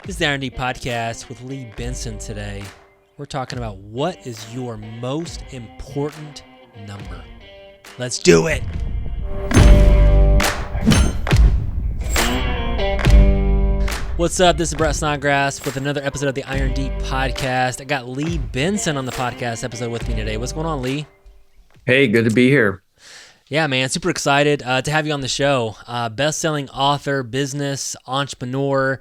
This is the R&D Podcast with Lee Benson today. We're talking about what is your most important number. Let's do it. What's up? This is Brett Snodgrass with another episode of the R&D Podcast. I got Lee Benson on the podcast episode with me today. What's going on, Lee? Hey, good to be here. Yeah, man, super excited to have you on the show. Best-selling author, business, entrepreneur.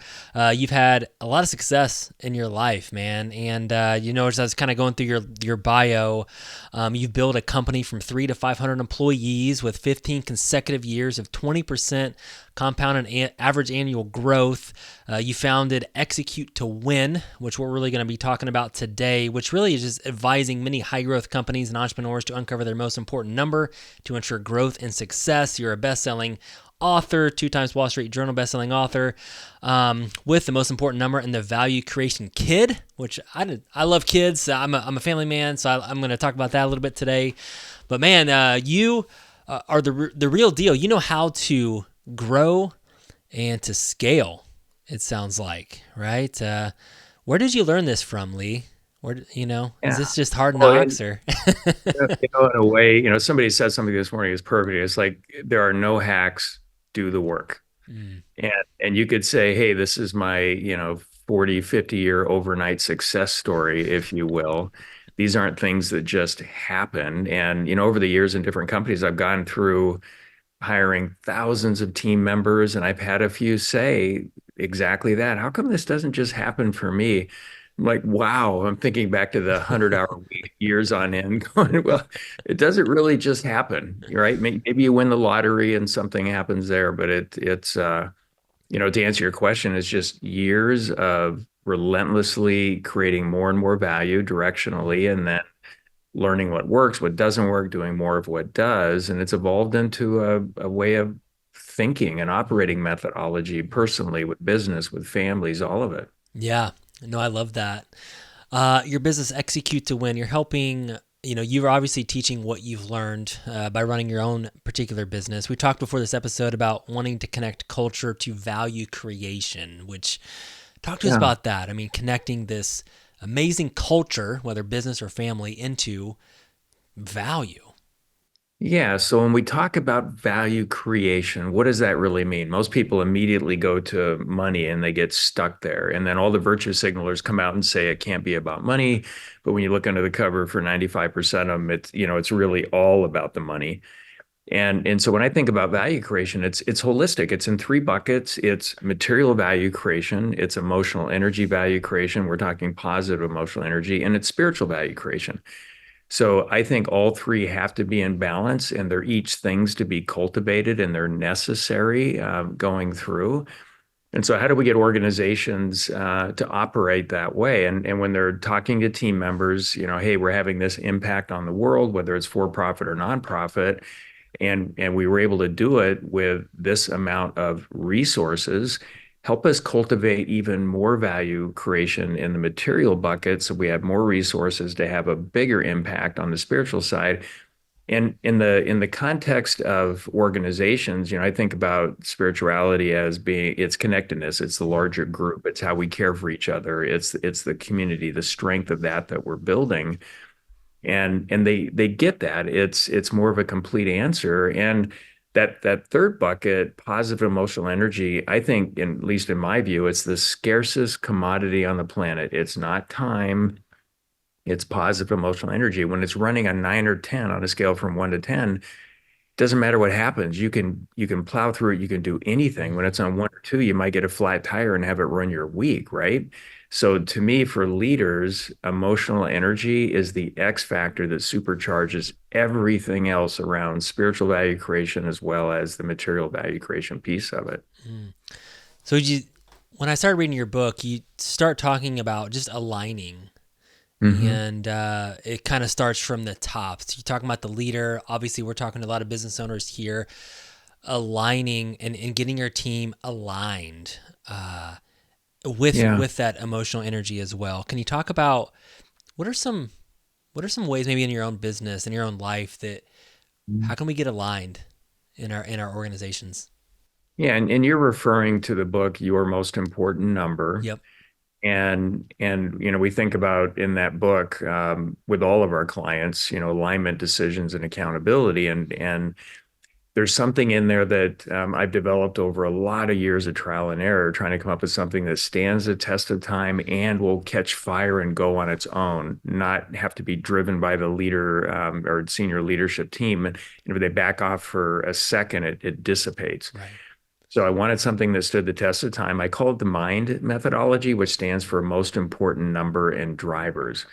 You've had a lot of success in your life, man. And as I was kind of going through your bio, you've built a company from 3 to 500 employees with 15 consecutive years of 20% compounded average annual growth. You founded Execute to Win, which we're really going to be talking about today, which really is just advising many high-growth companies and entrepreneurs to uncover their most important number to ensure growth and success. You're a best-selling author, 2 times Wall Street Journal best-selling author, with the most important number in the value creation kid, which I love kids. I'm a family man, so I'm going to talk about that a little bit today. But man, you are the real deal. You know how to grow and to scale, it sounds like, right? Where did you learn this from, Lee? Is this just hard Well, knocks or? in a way, somebody said something this morning is perfect. It's like there are no hacks, do the work. Mm, And you could say, hey, this is my, 40, 50-year overnight success story, if you will. These aren't things that just happen. And, over the years in different companies, I've gone through hiring thousands of team members, and I've had a few say exactly that. How come this doesn't just happen for me? I'm like, wow, I'm thinking back to the 100-hour week years on end, going, well, it doesn't really just happen, right? Maybe you win the lottery and something happens there, but it's to answer your question, it's just years of relentlessly creating more and more value directionally, and then learning what works, what doesn't work, doing more of what does. And it's evolved into a way of thinking and operating methodology personally, with business, with families, all of it. yeah, no, I love that. Your business Execute to Win. You're helping. You're obviously teaching what you've learned by running your own particular business. We talked before this episode about wanting to connect culture to value creation, which talk to us Yeah. about that. I mean, connecting this amazing culture, whether business or family, into value. Yeah. So when we talk about value creation, what does that really mean? Most people immediately go to money and they get stuck there. And then all the virtue signalers come out and say it can't be about money. But when you look under the cover for 95% of them, it's really all about the money. And so when I think about value creation, it's holistic. It's in 3 buckets. It's material value creation, it's emotional energy value creation. We're talking positive emotional energy, and it's spiritual value creation. So I think all 3 have to be in balance, and they're each things to be cultivated, and they're necessary going through. And so how do we get organizations to operate that way? And when they're talking to team members, hey, we're having this impact on the world, whether it's for profit or nonprofit, and we were able to do it with this amount of resources, help us cultivate even more value creation in the material bucket, so we have more resources to have a bigger impact on the spiritual side. And in the context of organizations, I think about spirituality as being its connectedness. It's the larger group. It's how we care for each other. It's the community, the strength of that we're building. And they get that. It's more of a complete answer. And that third bucket, positive emotional energy, I think, at least in my view, it's the scarcest commodity on the planet. It's not time, it's positive emotional energy. When it's running a 9 or 10 on a scale from 1 to 10, doesn't matter what happens. You can plow through it. You can do anything. When it's on 1 or 2, you might get a flat tire and have it run your week, right? So to me, for leaders, emotional energy is the X factor that supercharges everything else around spiritual value creation, as well as the material value creation piece of it. Mm. So when I started reading your book, you start talking about just aligning. Hmm. And it kind of starts from the top. So you're talking about the leader. Obviously, we're talking to a lot of business owners here, aligning and getting your team aligned Yeah. with that emotional energy as well. Can you talk about what are some ways maybe in your own business, in your own life, that how can we get aligned in our organizations? Yeah, and you're referring to the book Your Most Important Number. Yep. And we think about in that book, with all of our clients, alignment, decisions, and accountability. And there's something in there that I've developed over a lot of years of trial and error, trying to come up with something that stands the test of time and will catch fire and go on its own, not have to be driven by the leader, or senior leadership team. And if they back off for a second, it dissipates. Right. So I wanted something that stood the test of time. I call it the MIND methodology, which stands for most important number and drivers.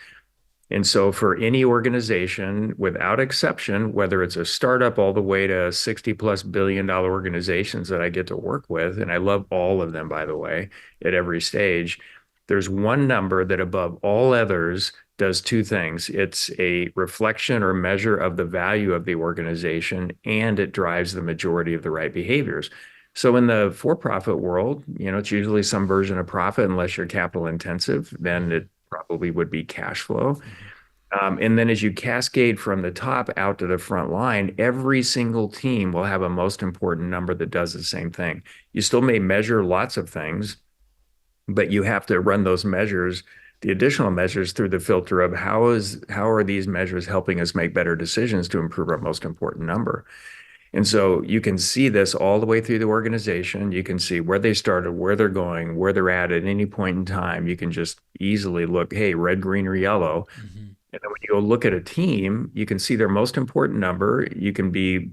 And so for any organization, without exception, whether it's a startup all the way to 60 plus billion-dollar organizations that I get to work with, and I love all of them, by the way, at every stage, there's one number that above all others does two things. It's a reflection or measure of the value of the organization, and it drives the majority of the right behaviors. So in the for-profit world, it's usually some version of profit, unless you're capital intensive, then Mm-hmm. it probably would be cash flow. Mm-hmm. And then as you cascade from the top out to the front line, every single team will have a most important number that does the same thing. You still may measure lots of things, but you have to run those measures, the additional measures, through the filter of how are these measures helping us make better decisions to improve our most important number. And so you can see this all the way through the organization. You can see where they started, where they're going, where they're at any point in time. You can just easily look, hey, red, green, or yellow. Mm-hmm. And then when you go look at a team, you can see their most important number. You can be,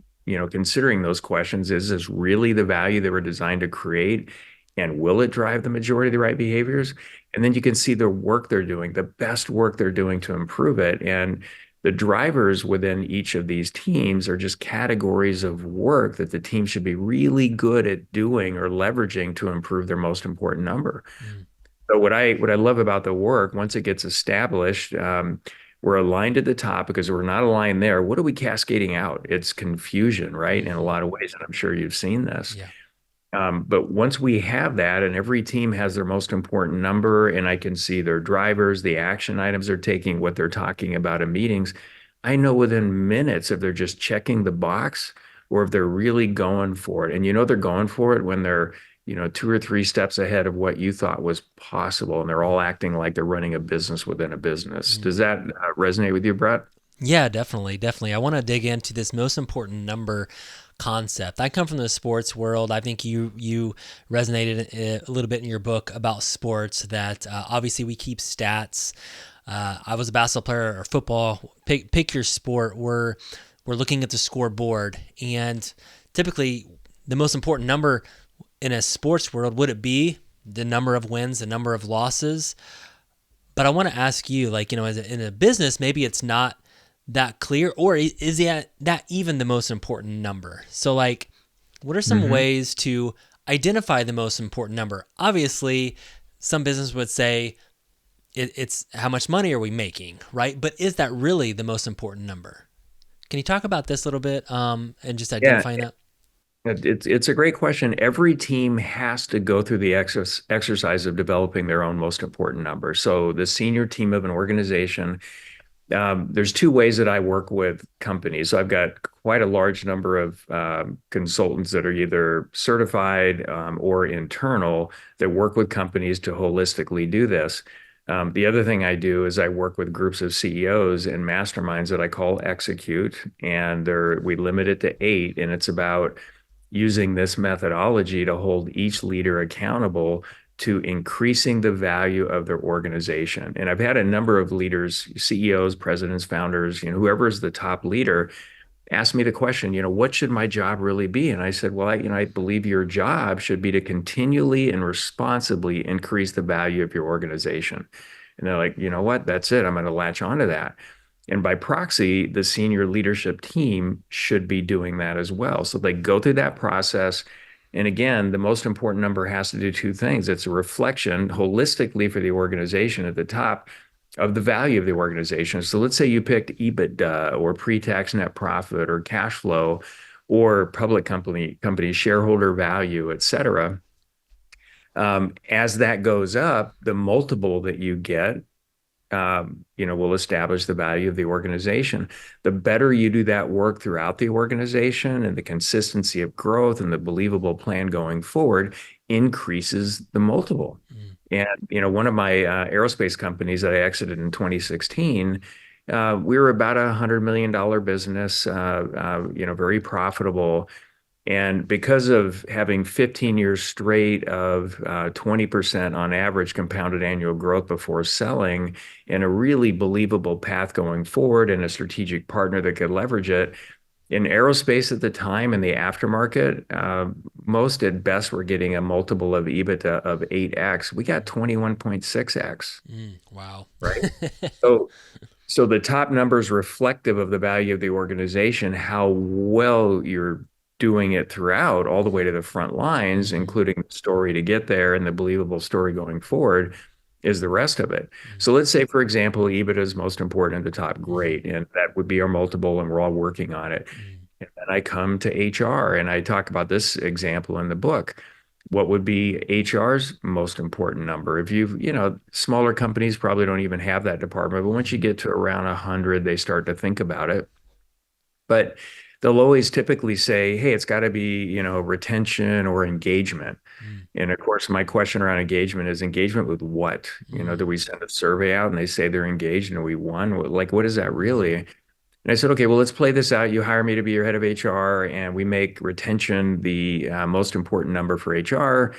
considering those questions. Is this really the value they were designed to create? And will it drive the majority of the right behaviors? And then you can see the work they're doing, the best work they're doing to improve it. And the drivers within each of these teams are just categories of work that the team should be really good at doing or leveraging to improve their most important number. Mm-hmm. So what I love about the work, once it gets established, we're aligned at the top because we're not aligned there. What are we cascading out? It's confusion, right? In a Mm-hmm. lot of ways, and I'm sure you've seen this. Yeah. But once we have that, and every team has their most important number, and I can see their drivers, the action items they're taking, what they're talking about in meetings, I know within minutes if they're just checking the box or if they're really going for it. And they're going for it when they're, two or three steps ahead of what you thought was possible, and they're all acting like they're running a business within a business. Mm-hmm. Does that resonate with you, Brett? Yeah, definitely, definitely. I want to dig into this most important number concept. I come from the sports world. I think you resonated a little bit in your book about sports. That obviously we keep stats. I was a basketball player or football. Pick your sport. We're looking at the scoreboard, and typically the most important number in a sports world, would it be the number of wins, the number of losses? But I want to ask you, like, in a business, maybe it's not that clear, or is that even the most important number? So, like, what are some Hmm. ways to identify the most important number? Obviously, some business would say it's how much money are we making, right? But is that really the most important number? Can you talk about this a little bit, and just Yeah, identifying that? it's a great question. Every team has to go through the exercise of developing their own most important number. So the senior team of an organization, there's two ways that I work with companies. So I've got quite a large number of consultants that are either certified, or internal, that work with companies to holistically do this. The other thing I do is I work with groups of CEOs and masterminds that I call Execute, and we limit it to 8, and it's about using this methodology to hold each leader accountable to increasing the value of their organization. And I've had a number of leaders, CEOs, presidents, founders, whoever is the top leader, ask me the question, what should my job really be? And I said, well, I believe your job should be to continually and responsibly increase the value of your organization. And they're like, you know what? That's it. I'm going to latch onto that. And by proxy, the senior leadership team should be doing that as well. So they go through that process. And again, the most important number has to do two things. It's a reflection holistically for the organization at the top of the value of the organization. So let's say you picked EBITDA or pre-tax net profit or cash flow or public company shareholder value, et cetera. As that goes up, the multiple that you get will establish the value of the organization. The better you do that work throughout the organization and the consistency of growth and the believable plan going forward increases the multiple. Mm, And, one of my aerospace companies that I exited in 2016, we were about $100 million business, very profitable. And because of having 15 years straight of 20% on average compounded annual growth before selling and a really believable path going forward and a strategic partner that could leverage it, in aerospace at the time in the aftermarket, most at best were getting a multiple of EBITDA of 8x. We got 21.6x, wow. right? So so the top numbers reflective of the value of the organization, how well you're doing it throughout, all the way to the front lines, Mm-hmm. including the story to get there and the believable story going forward, is the rest of it. Mm-hmm. So let's say, for example, EBITDA is most important at the top. Mm-hmm. Great. And that would be our multiple, and we're all working on it. And then I come to HR and I talk about this example in the book. What would be HR's most important number? If smaller companies probably don't even have that department, but once you get to around 100, they start to think about it. But they'll always typically say, hey, it's got to be, retention or engagement. Mm-hmm. And of course, my question around engagement is engagement with what? Do we send a survey out and they say they're engaged and we won? Like, what is that really? Mm-hmm. And I said, okay, well, let's play this out. You hire me to be your head of HR, and we make retention the most important number for HR.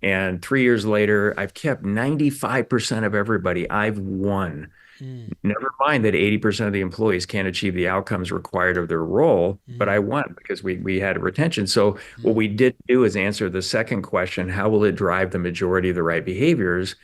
And 3 years later, I've kept 95% of everybody. I've won. Never mind that 80% of the employees can't achieve the outcomes required of their role, but I Mm-hmm. won because we had retention. So what Mm-hmm. we did do is answer the second question, how will it drive the majority of the right behaviors?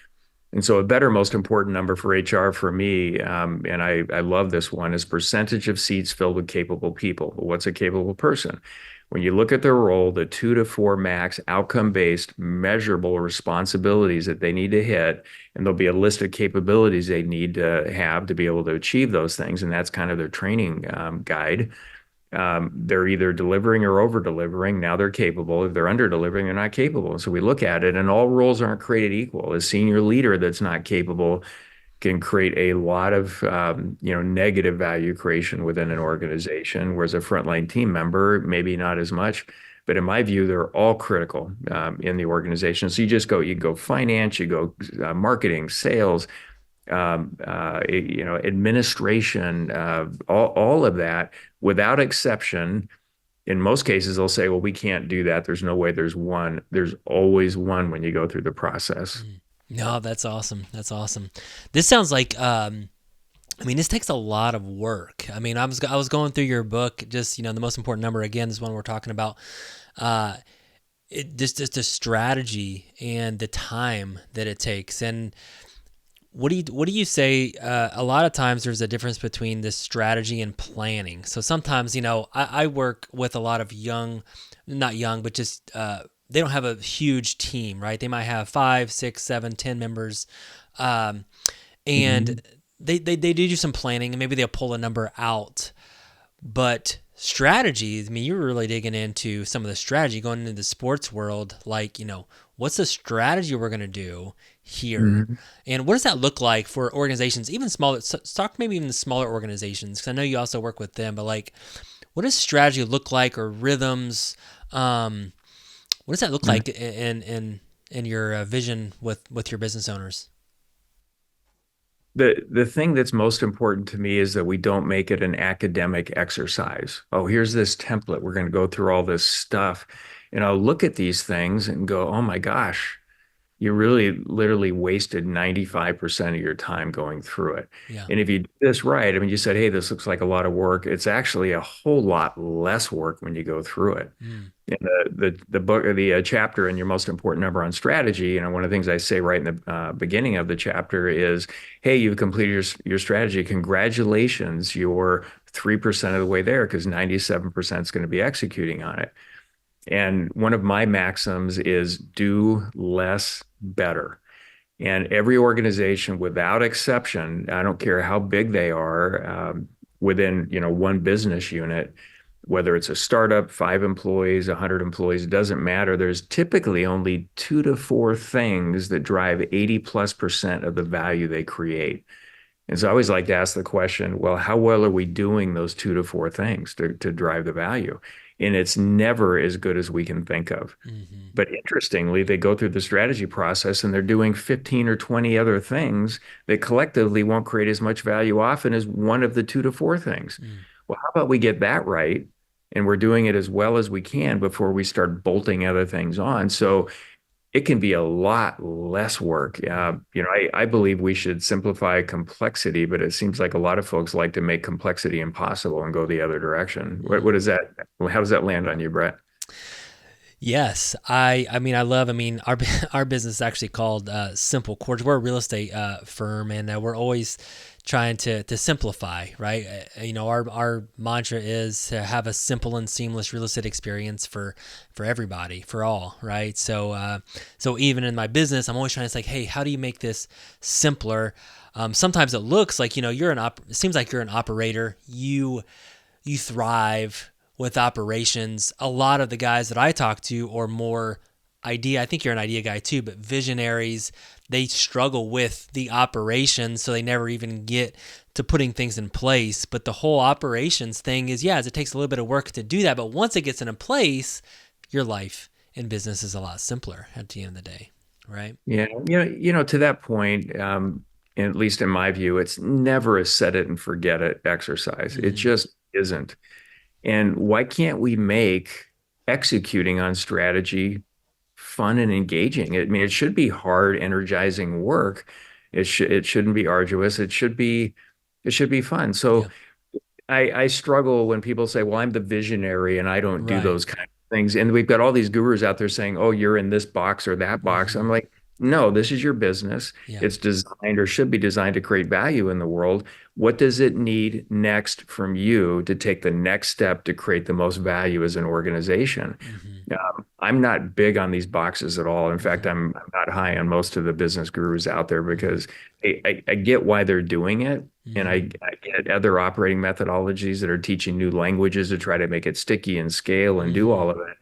And so a better, most important number for HR for me, and I love this one, is percentage of seats filled with capable people. Well, what's a capable person? When you look at their role, the 2 to 4 max outcome-based measurable responsibilities that they need to hit, and there'll be a list of capabilities they need to have to be able to achieve those things. And that's kind of their training guide. They're either delivering or over delivering. Now they're capable. If they're under delivering, they're not capable. So we look at it, and all roles aren't created equal. A senior leader that's not capable can create a lot of negative value creation within an organization, whereas a frontline team member maybe not as much. But in my view, they're all critical in the organization. So you go finance, you go marketing, sales, administration, all of that, without exception. In most cases, they'll say, well, we can't do that. There's no way there's one. There's always one when you go through the process. Mm. No, that's awesome. That's awesome. This sounds like I mean, this takes a lot of work. I mean, I was going through your book, just the most important number again is one we're talking about. Uh, it just the strategy and the time that it takes. And what do you say? A lot of times there's a difference between this strategy and planning. So sometimes I work with a lot of young, not young, but just they don't have a huge team, right? They might have 5, 6, 7, 10 members, um, Mhm. and they do some planning, and maybe they'll pull a number out. But strategies, I mean, you're really digging into some of the strategy going into the sports world, like, what's the strategy we're going to do here? Mhm. And what does that look like for organizations, even smaller, talk maybe even the smaller organizations, because I know you also work with them, but like, what does strategy look like or rhythms? What does that look like in your vision with your business owners? The thing that's most important to me is that we don't make it an academic exercise. Oh, here's this template. We're going to go through all this stuff. And I'll look at these things and go, oh my gosh, you really literally wasted 95% of your time going through it. Yeah. And if you do this right, I mean, you said, hey, this looks like a lot of work. It's actually a whole lot less work when you go through it. Mm, In the book or the chapter in your most important number on strategy, one of the things I say right in the beginning of the chapter is, hey, you've completed your strategy. Congratulations, you're 3% of the way there because 97% is going to be executing on it. And one of my maxims is do less better. And every organization, without exception, I don't care how big they are, within one business unit, whether it's a startup, 5 employees, 100 employees, it doesn't matter. There's typically only 2 to 4 things that drive 80+% of the value they create. And so I always like to ask the question, well, how well are we doing those two to four things to drive the value? And it's never as good as we can think of. Hmm. But interestingly, they go through the strategy process and they're doing 15 or 20 other things that collectively won't create as much value often as one of the two to four things. Mm. Well, how about we get that right? And we're doing it as well as we can before we start bolting other things on. So it can be a lot less work. Mm. I believe we should simplify complexity, but it seems like a lot of folks like to make complexity impossible and go the other direction. What Mm. is that? How does that land on you, Brett? Yes, I love. I mean, our our business is actually called Simple Quarters. We're a real estate firm, and we're always trying to simplify. Right. Our mantra is to have a simple and seamless real estate experience for everybody, for all. Right. So even in my business, I'm always trying to say, hey, how do you make this simpler? Sometimes it looks like it seems like you're an operator. You thrive with operations. A lot of the guys that I talk to are more idea. I think you're an idea guy too, but visionaries, they struggle with the operations, so they never even get to putting things in place. But the whole operations thing is, it takes a little bit of work to do that. But once it gets in place, your life in business is a lot simpler at the end of the day, right? Yeah, to that point, at least in my view, it's never a set it and forget it exercise. It Mm-hmm. just isn't. And why can't we make executing on strategy fun and engaging? I mean, it should be hard, energizing work. It shouldn't be arduous. It should be fun. Yeah. So I struggle when people say, well, I'm the visionary and I don't do Right. those kind of things. And we've got all these gurus out there saying, oh, you're in this box or that box. Mm-hmm. I'm like, no, this is your business. Yeah. It's designed or should be designed to create value in the world. What does it need next from you to take the next step to create the most value as an organization? Mm-hmm. I'm not big on these boxes at all. In fact, Mm-hmm. I'm not high on most of the business gurus out there Mm-hmm. because I get why they're doing it. And Mm-hmm. I get other operating methodologies that are teaching new languages to try to make it sticky and scale and do Mm-hmm. all of it.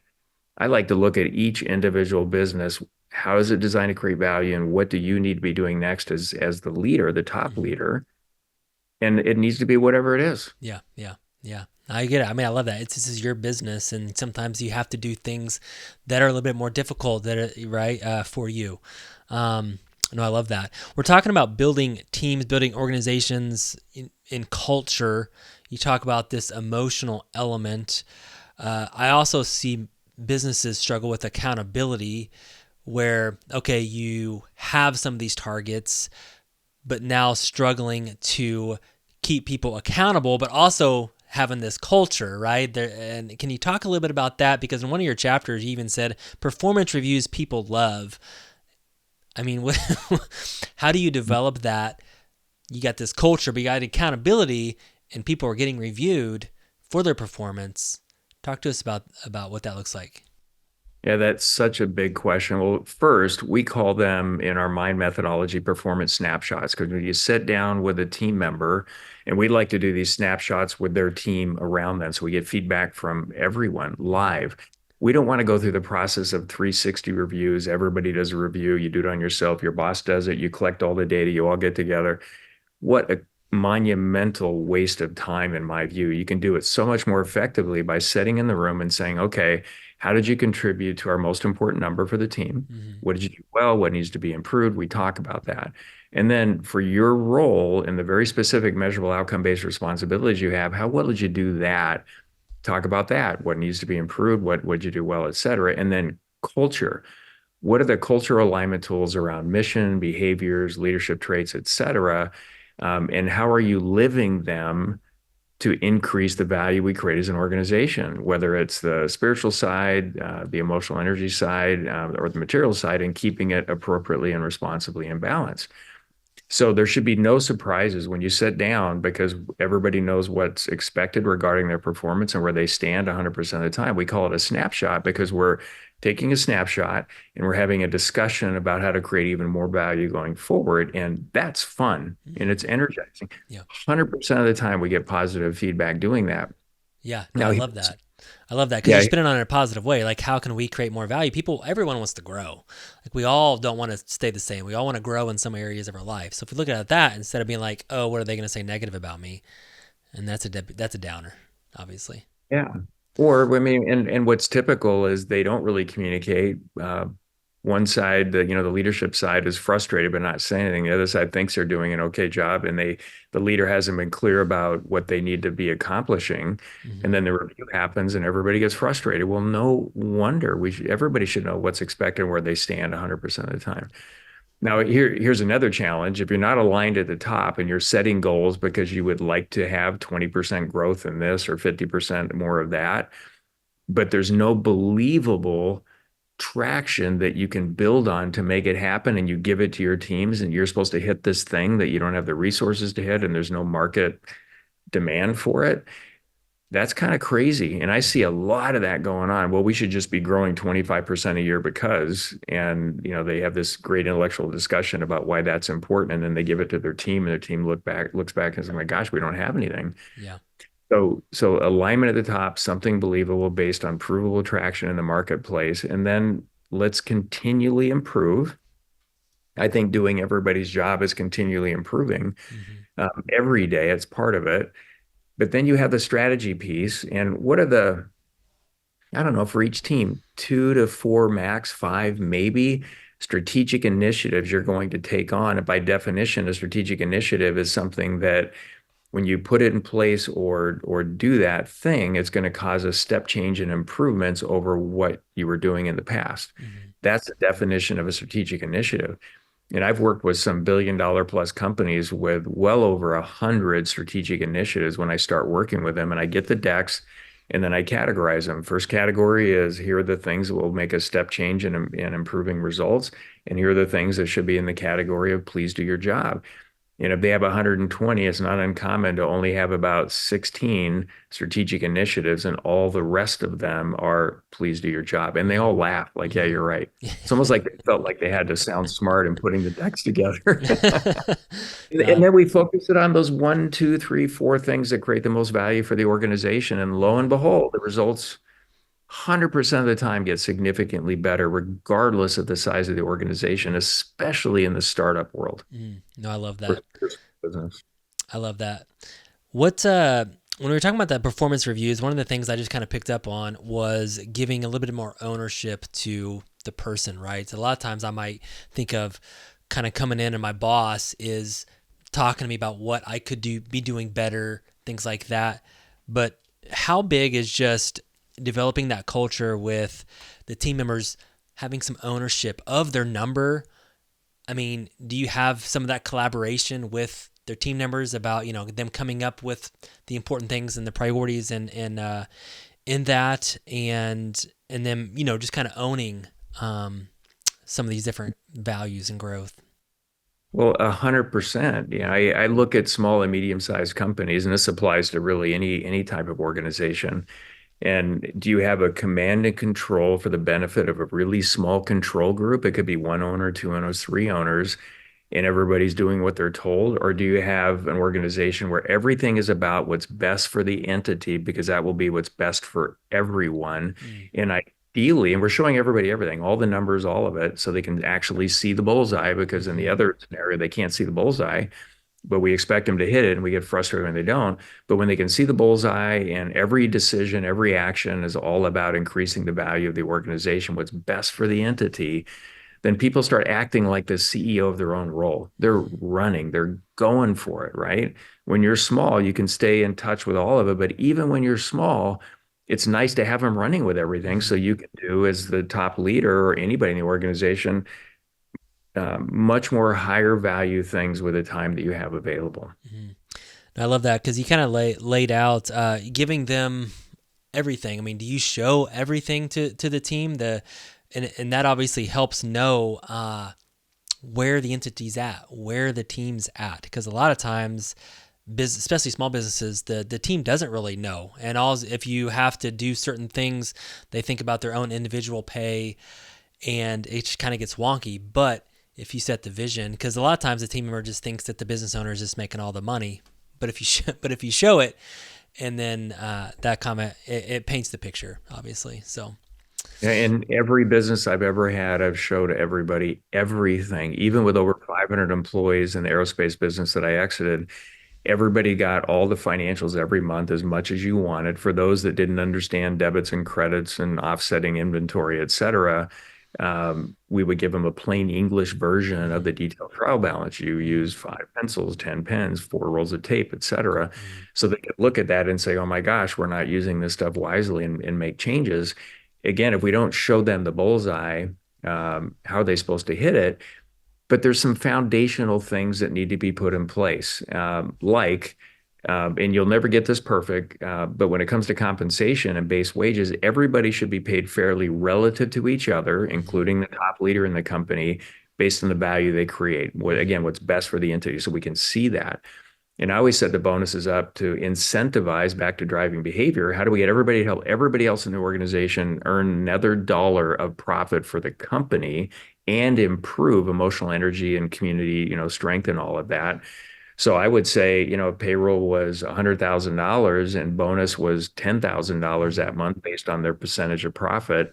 I like to look at each individual business. How is it designed to create value, and what do you need to be doing next as the leader, the top Mm-hmm. leader? And it needs to be whatever it is. Yeah, yeah, yeah. I get it. I mean, I love that. This is your business, and sometimes you have to do things that are a little bit more difficult, that are, right, for you. No, I love that. We're talking about building teams, building organizations in culture. You talk about this emotional element. I also see businesses struggle with accountability, where okay, you have some of these targets, but now struggling to keep people accountable, but also having this culture, right? There, and can you talk a little bit about that? Because in one of your chapters, you even said performance reviews people love. I mean, how do you develop that? You got this culture, but you got accountability, and people are getting reviewed for their performance. Talk to us about what that looks like. Yeah, that's such a big question. Well, first, we call them in our mind methodology performance snapshots because when you sit down with a team member, and we like to do these snapshots with their team around them, so we get feedback from everyone Mm-hmm. live. We don't want to go through the process of 360 reviews. Everybody does a review. You do it on yourself. Your boss does it. You collect all the data. You all get together. What a monumental waste of time, in my view. You can do it so much more effectively by sitting in the room and saying, okay, how did you contribute to our most important number for the team? Mm-hmm. What did you do well? What needs to be improved? We talk about that. And then for your role in the very specific measurable outcome-based responsibilities you have, how well did you do that? Talk about that. What needs to be improved? What did you do well, et cetera? And then culture. What are the cultural alignment tools around mission, behaviors, leadership traits, et cetera? And how are you living them to increase the value we create as an organization, whether it's the spiritual side, the emotional energy side, or the material side, and keeping it appropriately and responsibly in balance. So there should be no surprises when you sit down because everybody knows what's expected regarding their performance and where they stand 100% of the time. We call it a snapshot because we're taking a snapshot and we're having a discussion about how to create even more value going forward. And that's fun and Mm-hmm. it's energizing. Yeah, 100% of the time we get positive feedback doing that. yeah. No, Now, I love that. I love that because you're Yeah, spinning on it in a positive way. Like, how can we create more value? Everyone wants to grow. Like, we all don't want to stay the same. We all want to grow in some areas of our life. So if we look at that instead of being like, oh, what are they going to say negative about me? And that's a downer, obviously. yeah. Or I mean, and what's typical is they don't really communicate. One side, the leadership side is frustrated but not saying anything. The other side thinks they're doing an okay job, and the leader hasn't been clear about what they need to be accomplishing. And Mm-hmm. then the review happens, and everybody gets frustrated. Well, no wonder everybody should know what's expected and where they stand 100% of the time. Now, here's another challenge. If you're not aligned at the top and you're setting goals because you would like to have 20% growth in this or 50% more of that, but there's no believable traction that you can build on to make it happen, and you give it to your teams and you're supposed to hit this thing that you don't have the resources to hit and there's no market demand for it, that's kind of crazy. And I see a lot of that going on. Well, we should just be growing 25% a year because, and they have this great intellectual discussion about why that's important. And then they give it to their team and their team looks back and says, oh my gosh, we don't have anything. Yeah. So alignment at the top, something believable based on provable traction in the marketplace. And then let's continually improve. I think doing everybody's job is continually improving Mm-hmm. every day. It's part of it. But then you have the strategy piece. And what are I don't know, for each team, 2 to 4, max 5, maybe strategic initiatives you're going to take on. And by definition, a strategic initiative is something that when you put it in place or do that thing, it's going to cause a step change in improvements over what you were doing in the past. Mm-hmm. That's the definition of a strategic initiative. And I've worked with some billion-dollar plus companies with well over 100 strategic initiatives when I start working with them, and I get the decks and then I categorize them. First category is here are the things that will make a step change in improving results. And here are the things that should be in the category of please do your job. And if they have 120, it's not uncommon to only have about 16 strategic initiatives, and all the rest of them are please do your job. And they all laugh like, yeah, you're right. It's almost like they felt like they had to sound smart in putting the decks together. And No. then we focus it on those 1, 2, 3, 4 things that create the most value for the organization. And lo and behold, the results 100% of the time get significantly better, regardless of the size of the organization, especially in the startup world. No, I love For that. business. I love that. What when we were talking about that performance reviews, one of the things I just kind of picked up on was giving a little bit more ownership to the person, right? So a lot of times I might think of kind of coming in and my boss is talking to me about what I could be doing better, things like that. But how big is just developing that culture with the team members having some ownership of their number? I mean, do you have some of that collaboration with their team members about, them coming up with the important things and the priorities and in that and then, just kind of owning some of these different values and growth? Well, 100%. Yeah, I look at small and medium-sized companies, and this applies to really any type of organization. And do you have a command and control for the benefit of a really small control group? It could be one owner, two owners, three owners, and everybody's doing what they're told? Or do you have an organization where everything is about what's best for the entity because that will be what's best for everyone? Mm, And ideally, and we're showing everybody everything, all the numbers, all of it, so they can actually see the bullseye because in the mm-hmm, other scenario, they can't see the bullseye, but we expect them to hit it and we get frustrated when they don't. But when they can see the bullseye and every decision, every action is all about increasing the value of the organization, what's best for the entity, then people start acting like the CEO of their own role. They're running, they're going for it, right? When you're small, you can stay in touch with all of it. But even when you're small, it's nice to have them running with everything mm-hmm, so you can do as the top leader or anybody in the organization much more higher value things with the time that you have available. mm-hmm. I love that because you kind of laid out giving them everything. I mean, do you show everything to the team? And that obviously helps know where the entity's at, where the team's at, because a lot of times, especially small businesses, the team doesn't really know. And if you have to do certain things, they think about their own individual pay, and it just kind of gets wonky. But if you set the vision, because a lot of times the team member just thinks that the business owner is just making all the money. But if you show it, and then that comment it paints the picture, obviously. So, In every business I've ever had, I've showed everybody everything, even with over 500 employees in the aerospace business that I exited. Everybody got all the financials every month as much as you wanted. For those that didn't understand debits and credits and offsetting inventory, et cetera, we would give them a plain English version of mm-hmm, the detailed trial balance. You mm-hmm, use 5 pencils, 10 pens, 4 rolls of tape, et cetera. mm-hmm, So they could look at that and say, oh my gosh, we're not using this stuff wisely and make changes. Again, if we don't show them the bullseye, how are they supposed to hit it? But there's some foundational things that need to be put in place, and you'll never get this perfect, but when it comes to compensation and base wages, everybody should be paid fairly relative to each other, mm-hmm, including the top leader in the company, based on the value they create. mm-hmm, Again, what's best for the entity, so we can see that. And I always set the bonuses up to incentivize back to driving behavior. How do we get everybody to help everybody else in the organization earn another dollar of profit for the company and improve emotional energy and community, strength and all of that? So I would say, payroll was $100,000 and bonus was $10,000 mm-hmm, that month based on their percentage of profit.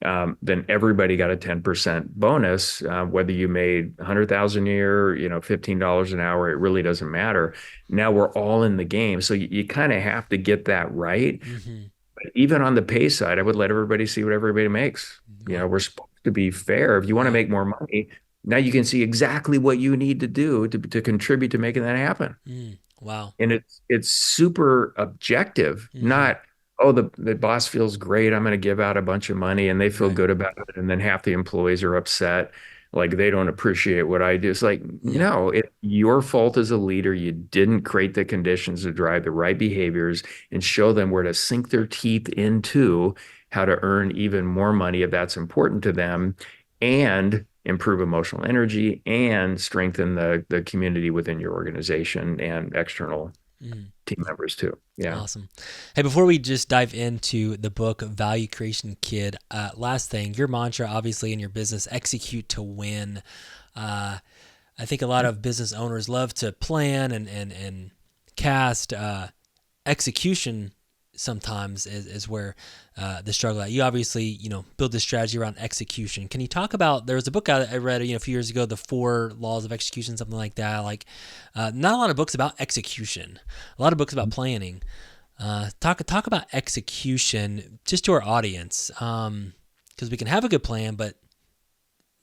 Then everybody got a 10% bonus, whether you made 100,000 a year, $15 an hour, it really doesn't matter. Now we're all in the game. So you kind of have to get that right. mm-hmm. But even on the pay side, I would let everybody see what everybody makes. Wow. We're supposed to be fair. If you want to Yeah. make more money, now you can see exactly what you need to do to contribute to making that happen. Wow. And it's super objective, Mm-hmm. not, oh, the boss feels great, I'm going to give out a bunch of money and they feel Right. good about it. And then half the employees are upset, like they don't appreciate what I do. It's like, Yeah. no, it's your fault as a leader. You didn't create the conditions to drive the right behaviors and show them where to sink their teeth into how to earn even more money if that's important to them, and improve emotional energy and strengthen the community within your organization and external Mm. team members too. Yeah. Awesome. Hey, before we just dive into the book Value Creation Kid, last thing, your mantra, obviously, in your business, execute to win. Uh, I think a lot of business owners love to plan and cast execution sometimes is where the struggle at. You obviously, build this strategy around execution. Can you talk about, there was a book I read, a few years ago, The 4 Laws of Execution, something like that. Like, not a lot of books about execution, a lot of books about planning. Talk about execution just to our audience. Because we can have a good plan, but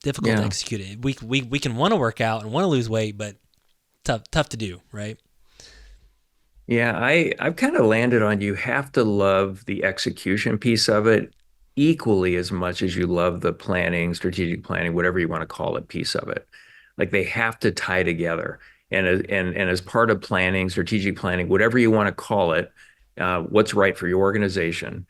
difficult to Yeah. execute it. We can want to work out and want to lose weight, but tough to do, right? Yeah. I've kind of landed on, you have to love the execution piece of it equally as much as you love the planning, strategic planning, whatever you want to call it, piece of it. Like they have to tie together. And as part of planning, strategic planning, whatever you want to call it, what's right for your organization,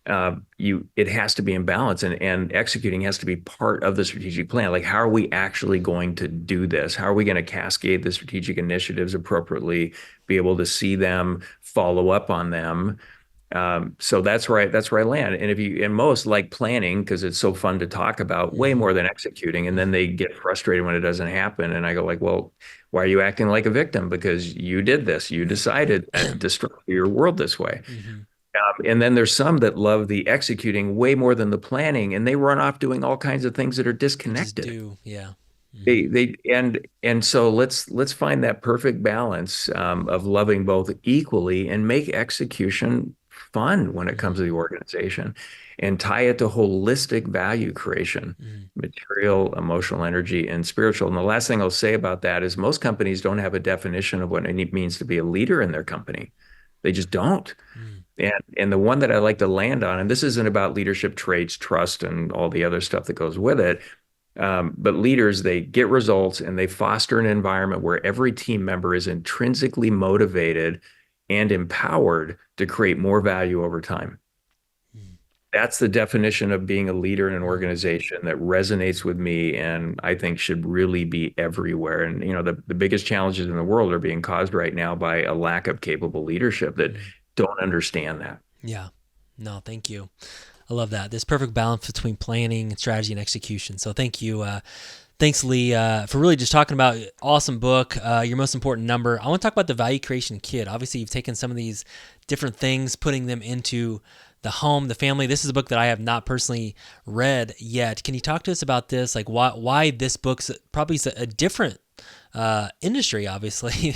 it has to be in balance, and executing has to be part of the strategic plan. Like, how are we actually going to do this? How are we going to cascade the strategic initiatives appropriately, be able to see them, follow up on them? So that's right. That's where I land. And most like planning because it's so fun to talk about way Mm-hmm. more than executing. And then Mm-hmm. they get frustrated when it doesn't happen. And I go like, well, why are you acting like a victim? Because you did this. You Right. decided to structure your world this way. Mm-hmm. And then there's some that love the executing way more than the planning, and they run off doing all kinds of things that are And just disconnected. do, yeah. Mm-hmm. And so let's find that perfect balance, of loving both equally and make execution fun when it comes Mm-hmm. to the organization, and tie it to holistic value creation, Mm-hmm. material, emotional energy, and spiritual. And the last thing I'll say about that is most companies don't have a definition of what it means to be a leader in their company. They just don't. And the one that I like to land on, and this isn't about leadership traits, trust, and all the other stuff that goes with it, but leaders, they get results and they foster an environment where every team member is intrinsically motivated and empowered to create more value over time. Mm-hmm. That's the definition of being a leader in an Mm-hmm. organization that resonates with me and I think should really be everywhere. And the biggest challenges in the world are being caused right now by a lack of capable leadership that Mm-hmm. don't understand that. Yeah. No, thank you. I love that. This perfect balance between planning, strategy, and execution. So thank you. Thanks, Lee, for really just talking about awesome book, your most important number. I want to talk about the value creation kid. Obviously, you've taken some of these different things, putting them into the home, the family. This is a book that I have not personally read yet. Can you talk to us about this? Like why this book's probably a different industry, obviously.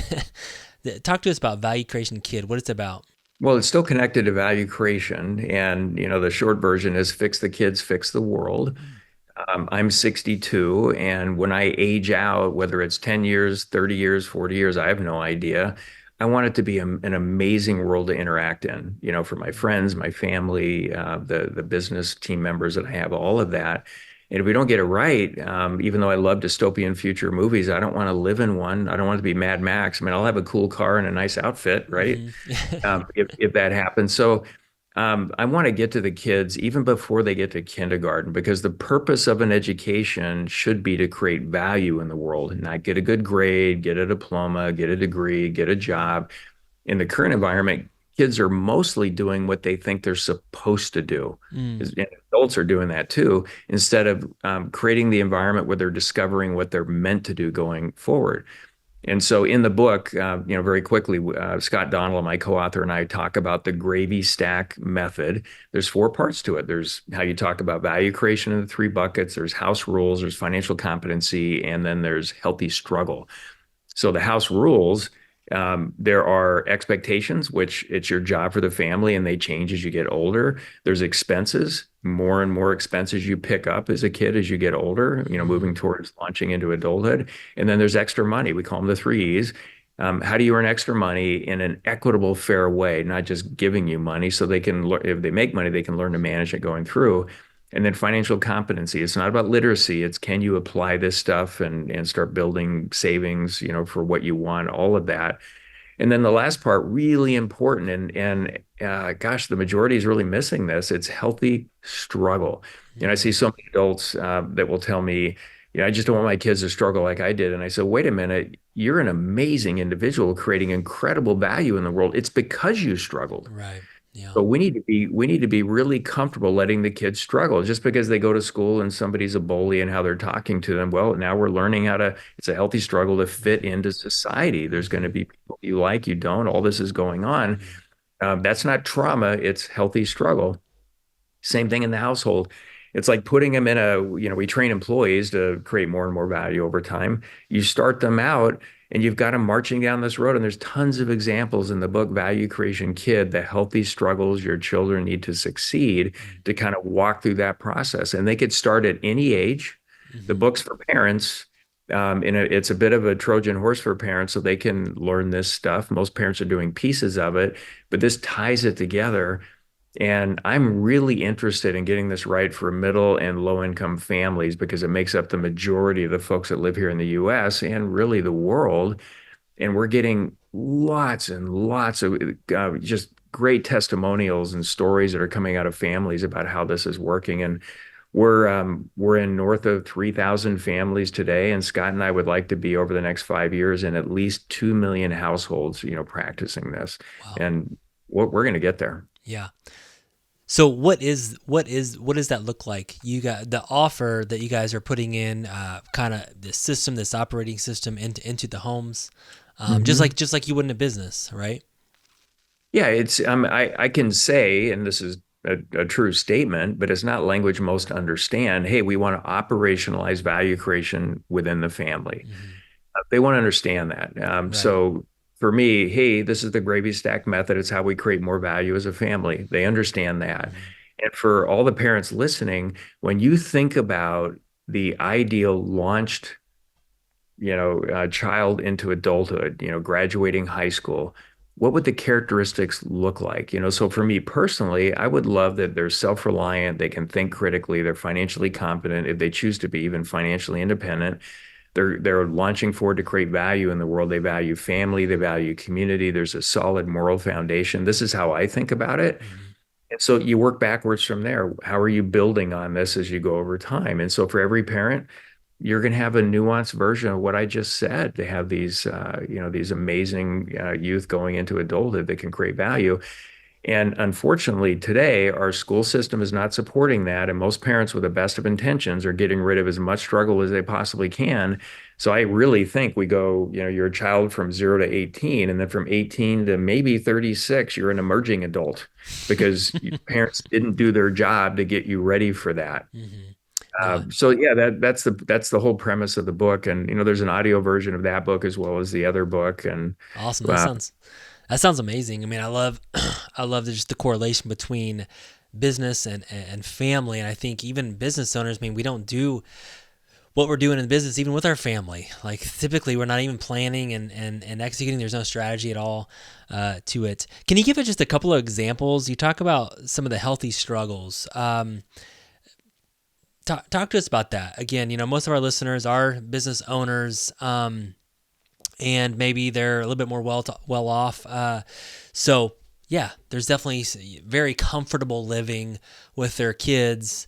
Talk to us about value creation kid, what it's about. Well, it's still connected to value creation. And, the short version is fix the kids, fix the world. Mm. I'm 62, and when I age out, whether it's 10 years, 30 years, 40 years, I have no idea. I want it to be an amazing world to interact in, for my friends, my family, the business team members that I have, all of that. And if we don't get it right, even though I love dystopian future movies, I don't want to live in one. I don't want it to be Mad Max. I mean, I'll have a cool car and a nice outfit, right? Mm-hmm. If that happens. So I want to get to the kids even before they get to kindergarten, because the purpose of an education should be to create value in the world and not get a good grade, get a diploma, get a degree, get a job. In the current environment, kids are mostly doing what they think they're supposed to do. Mm. And adults are doing that too, instead of creating the environment where they're discovering what they're meant to do going forward. And so in the book, very quickly, Scott Donnell, my co-author, and I talk about the gravy stack method. There's four parts to it. There's how you talk about value creation in the three buckets. There's house rules, there's financial competency, and then there's healthy struggle. So the house rules, there are expectations, which it's your job for the family, and they change as you get older. There's expenses, more and more expenses you pick up as a kid as you get older, Mm. moving towards launching into adulthood. And then there's extra money. We call them the three E's. How do you earn extra money in an equitable, fair way, not just giving you money so they can, if they make money, they can learn to manage it going through. And then financial competency. It's not about literacy. It's can you apply this stuff and start building savings, for what you want, all of that. And then the last part, really important, and gosh, the majority is really missing this. It's healthy struggle. I see Mm. so many adults that will tell me, I just don't want my kids to struggle like I did. And I said, wait a minute, you're an amazing individual creating incredible value in the world. It's because you struggled. Right. Yeah. But we need to be really comfortable letting the kids struggle. Just because they go to school and somebody's a bully and how they're talking to them, well, now we're learning how to, it's a healthy struggle to fit Mm-hmm. into society. There's going to Mm-hmm. be people you like, you don't, all this is going on. Mm-hmm. That's not trauma, it's healthy struggle. Same thing in the household. It's like putting them in we train employees to create more and more value over time. You start them out and you've got them marching down this road. And there's tons of examples in the book, Value Creation Kid, the healthy struggles your children need to succeed to kind of walk through that process. And they could start at any age. The Mm-hmm. book's for parents. It's a bit of a Trojan horse for parents so they can learn this stuff. Most parents are doing pieces of it, but this ties it together, and I'm really interested in getting this right for middle and low income families because it makes up the majority of the folks that live here in the US and really the world. And we're getting lots and lots of just great testimonials and stories that are coming out of families about how this is working. And we're in north of 3,000 families today, and Scott and I would like to be over the next 5 years in at least 2 million households, practicing this. Wow. And we're going to get there. Yeah. So what does that look like? You got the offer that you guys are putting in, kind of the system, this operating system into the homes, Mhm. just like you would in a business, right? Yeah, it's I can say, and this is a true statement, but it's not language most understand. Hey, we want to operationalize value creation within the family. Mm-hmm. They want to understand that. Right. So for me, hey, this is the gravy stack method. It's how we create more value as a family. They understand that. Mm-hmm. And for all the parents listening, when you think about the ideal launched child into adulthood, graduating high school, what would the characteristics look like? So for me personally, I would love that they're self-reliant, they can think critically, they're financially competent, if they choose to be even financially independent. They're launching forward to create value in the world. They value family, they value community. There's a solid moral foundation. This is how I think about it. Mm-hmm. And so you work backwards from there. How are you building on this as you go over time? And so for every parent, you're going to have a nuanced version of what I just said to have these amazing youth going into adulthood that can create value. And unfortunately, today, our school system is not supporting that. And most parents, with the best of intentions, are getting rid of as much struggle as they possibly can. So I really think we go, you're a child from 0 to 18, and then from 18 to maybe 36, you're an emerging adult because your parents didn't do their job to get you ready for that. Hmm. No, So yeah, that's the whole premise of the book. And there's an audio version of that book as well as the other book. And awesome. uh, That sounds amazing. I mean, I love I love just the correlation between business and family. And I think even business owners, I mean, we don't do what we're doing in business even with our family. Like typically we're not even planning and executing. There's no strategy at all to it. Can you give it just a couple of examples? You talk about some of the healthy struggles. Talk to us about that. Again, most of our listeners are business owners. And maybe they're a little bit more well off. So yeah, there's definitely very comfortable living with their kids.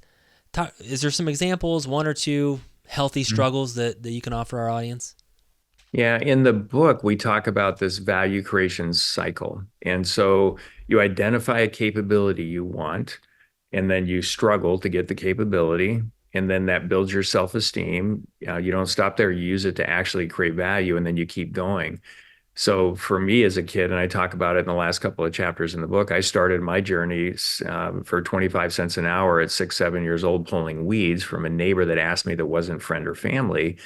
Is there some examples, one or two healthy struggles that you can offer our audience? Yeah, in the book, we talk about this value creation cycle. And so you identify a capability you want, and then you struggle to get the capability. And then that builds your self-esteem. You don't stop there, you use it to actually create value, and then you keep going. So for me as a kid, and I talk about it in the last couple of chapters in the book, I started my journey for 25 cents an hour at 6, 7 years old, pulling weeds from a neighbor that asked me that wasn't friend or family.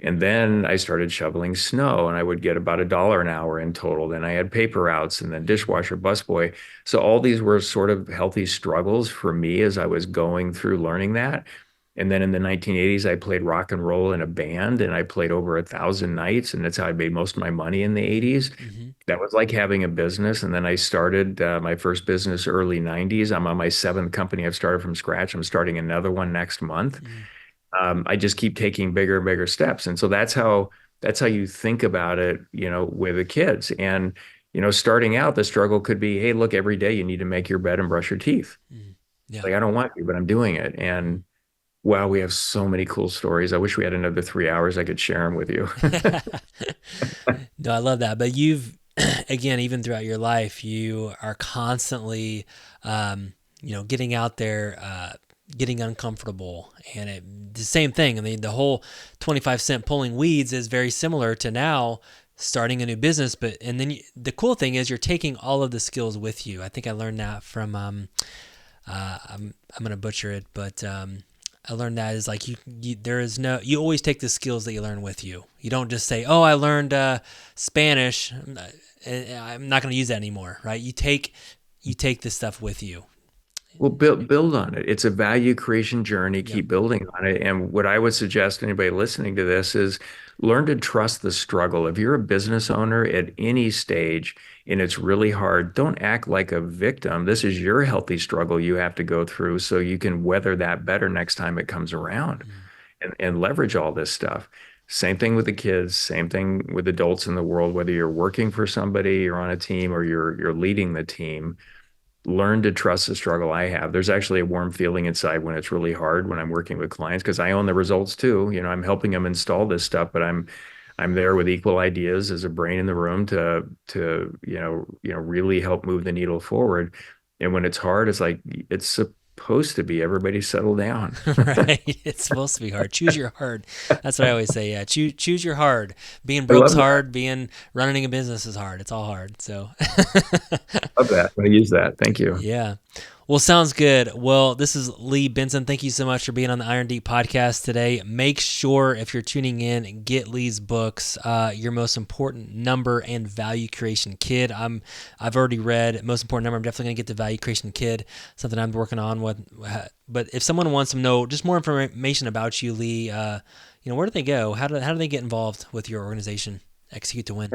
And then I started shoveling snow and I would get about $1 an hour in total. Then I had paper routes and then dishwasher busboy. So all these were sort of healthy struggles for me as I was going through learning that. And then in the 1980s, I played rock and roll in a band and I played over 1,000 nights. And that's how I made most of my money in the 80s. Mm-hmm. That was like having a business. And then I started my first business early 90s. I'm on my seventh company. I've started from scratch. I'm starting another one next month. Mm-hmm. I just keep taking bigger and bigger steps. And so that's how you think about it, with the kids. And, starting out, the struggle could be, hey, look, every day you need to make your bed and brush your teeth. Mm-hmm. Yeah. Like, I don't want to, but I'm doing it. And wow, we have so many cool stories. I wish we had another 3 hours. I could share them with you. No, I love that. But you've, again, even throughout your life, you are constantly, getting out there, getting uncomfortable. And the same thing. I mean, the whole 25-cent pulling weeds is very similar to now starting a new business. But, and then the cool thing is you're taking all of the skills with you. I think I learned that from, I'm going to butcher it, but, I learned that is like you always take the skills that you learn with you. You don't just say, "Oh, I learned Spanish. I'm not going to use that anymore." Right? You take this stuff with you. Well, build on it. It's a value creation journey. Yep. Keep building on it. And what I would suggest to anybody listening to this is learn to trust the struggle. If you're a business owner at any stage and it's really hard, don't act like a victim. This is your healthy struggle you have to go through so you can weather that better next time it comes around and leverage all this stuff. Same thing with the kids, same thing with adults in the world, whether you're working for somebody, you're on a team, or you're leading the team. Learn to trust the struggle I have. There's actually a warm feeling inside when it's really hard when I'm working with clients because I own the results too. I'm helping them install this stuff, but I'm there with equal ideas as a brain in the room to really help move the needle forward. And when it's hard, it's like it's supposed to be everybody settle down. Right? It's supposed to be hard. Choose your hard. That's what I always say. Yeah, choose your hard. Being I broke's love that. hard. Being running a business is hard. It's all hard. So. Love that. I use that. Thank you. Yeah. Well, sounds good. Well, this is Lee Benson. Thank you so much for being on the Iron Deep podcast today. Make sure if you're tuning in, get Lee's books, Your Most Important Number and Value Creation Kid. I've already read Most Important Number. I'm definitely going to get the Value Creation Kid, something I'm working on with. But if someone wants to know just more information about you, Lee, where do they go? How do they get involved with your organization, Execute to Win?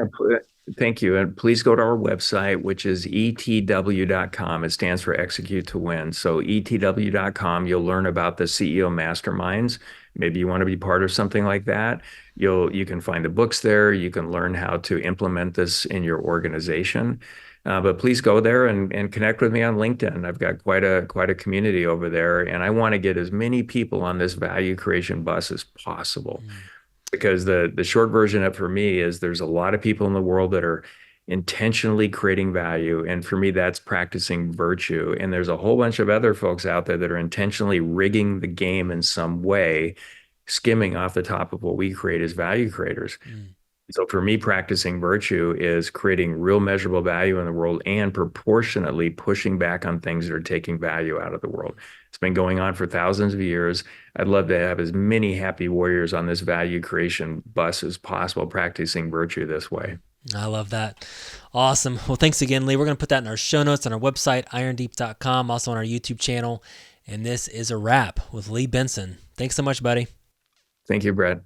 Thank you. And please go to our website, which is etw.com. It stands for Execute to Win. So etw.com, you'll learn about the CEO masterminds. Maybe you want to be part of something like that. You can find the books there. You can learn how to implement this in your organization. But please go there and connect with me on LinkedIn. I've got quite a community over there, and I want to get as many people on this value creation bus as possible. Because the short version of it for me is there's a lot of people in the world that are intentionally creating value. And for me, that's practicing virtue. And there's a whole bunch of other folks out there that are intentionally rigging the game in some way, skimming off the top of what we create as value creators. Mm. So for me, practicing virtue is creating real measurable value in the world and proportionately pushing back on things that are taking value out of the world. It's been going on for thousands of years. I'd love to have as many happy warriors on this value creation bus as possible, practicing virtue this way. I love that. Awesome. Well, thanks again, Lee. We're going to put that in our show notes on our website, irondeep.com, also on our YouTube channel. And this is a wrap with Lee Benson. Thanks so much, buddy. Thank you, Brett.